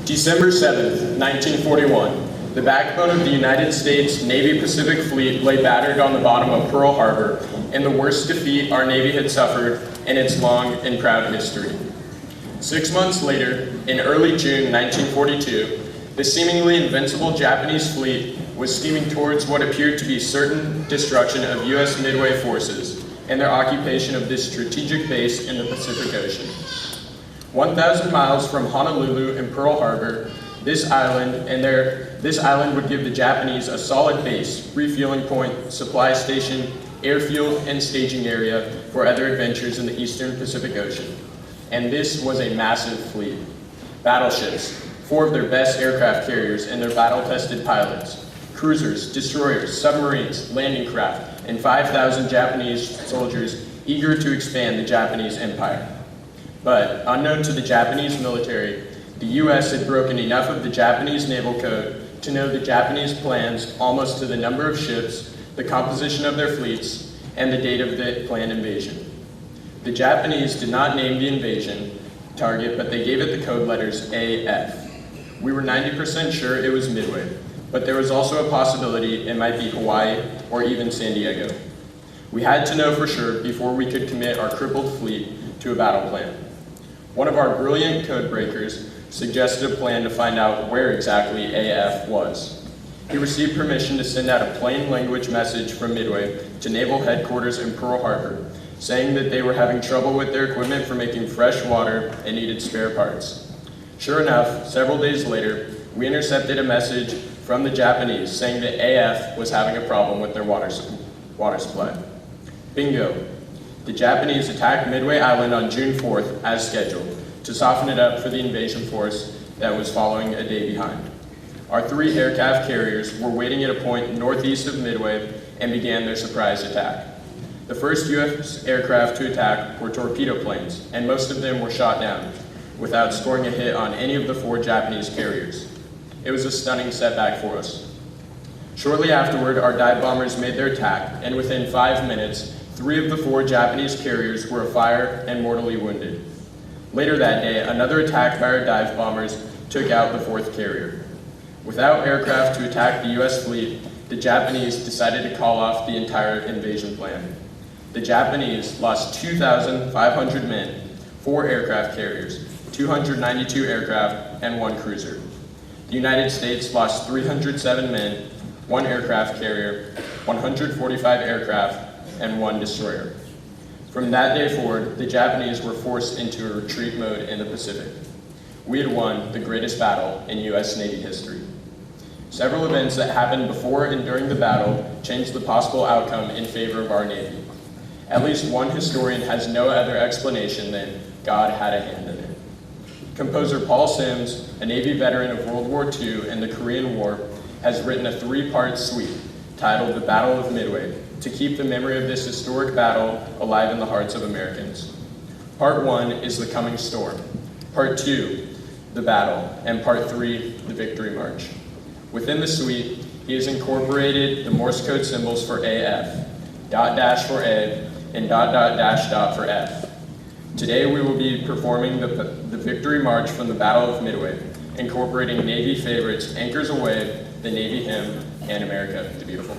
December 7th, 1941, the backbone of the United States Navy Pacific Fleet lay battered on the bottom of Pearl Harbor in the worst defeat our Navy had suffered in its long and proud history. 6 months later, in early June 1942, the seemingly invincible Japanese fleet was steaming towards what appeared to be certain destruction of U.S. Midway forces and their occupation of this strategic base in the Pacific Ocean. 1,000 miles from Honolulu and Pearl Harbor, this island would give the Japanese a solid base, refueling point, supply station, airfield, and staging area for other adventures in the eastern Pacific Ocean. And this was a massive fleet. Battleships, 4 of their best aircraft carriers and their battle-tested pilots, cruisers, destroyers, submarines, landing craft, and 5,000 Japanese soldiers eager to expand the Japanese empire. But, unknown to the Japanese military, the U.S. had broken enough of the Japanese naval code to know the Japanese plans almost to the number of ships, the composition of their fleets, and the date of the planned invasion. The Japanese did not name the invasion target, but they gave it the code letters AF. We were 90% sure it was Midway, but there was also a possibility it might be Hawaii or even San Diego. We had to know for sure before we could commit our crippled fleet to a battle plan. One of our brilliant code breakers suggested a plan to find out where exactly AF was. He received permission to send out a plain language message from Midway to Naval Headquarters in Pearl Harbor, saying that they were having trouble with their equipment for making fresh water and needed spare parts. Sure enough, several days later, we intercepted a message from the Japanese saying that AF was having a problem with their water supply. Bingo! The Japanese attacked Midway Island on June 4th, as scheduled, to soften it up for the invasion force that was following a day behind. Our 3 aircraft carriers were waiting at a point northeast of Midway and began their surprise attack. The first U.S. aircraft to attack were torpedo planes, and most of them were shot down, without scoring a hit on any of the 4 Japanese carriers. It was a stunning setback for us. Shortly afterward, our dive bombers made their attack, and within 5 minutes, 3 of the 4 Japanese carriers were afire and mortally wounded. Later that day, another attack by our dive bombers took out the 4th carrier. Without aircraft to attack the U.S. fleet, the Japanese decided to call off the entire invasion plan. The Japanese lost 2,500 men, 4 aircraft carriers, 292 aircraft, and 1 cruiser. The United States lost 307 men, 1 aircraft carrier, 145 aircraft, and 1 destroyer. From that day forward, the Japanese were forced into a retreat mode in the Pacific. We had won the greatest battle in U.S. Navy history. Several events that happened before and during the battle changed the possible outcome in favor of our Navy. At least one historian has no other explanation than God had a hand in it. Composer Paul Sims, a Navy veteran of World War II and the Korean War, has written a 3-part suite titled The Battle of Midway to keep the memory of this historic battle alive in the hearts of Americans. Part 1 is The Coming Storm, Part 2, The Battle, and Part 3, The Victory March. Within the suite, he has incorporated the Morse code symbols for AF, dot dash for A, and dot dot dash dot for F. Today we will be performing the Victory March from the Battle of Midway, incorporating Navy favorites Anchors Aweigh, the Navy Hymn, and America the Beautiful.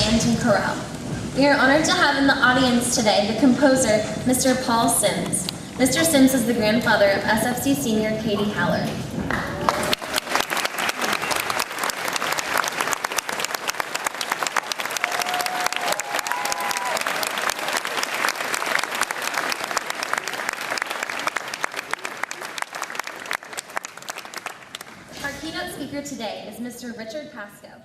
Banton Chorale. We are honored to have in the audience today the composer, Mr. Paul Sims. Mr. Sims is the grandfather of SFC senior Katie Haller. Our keynote speaker today is Mr. Richard Pascoe.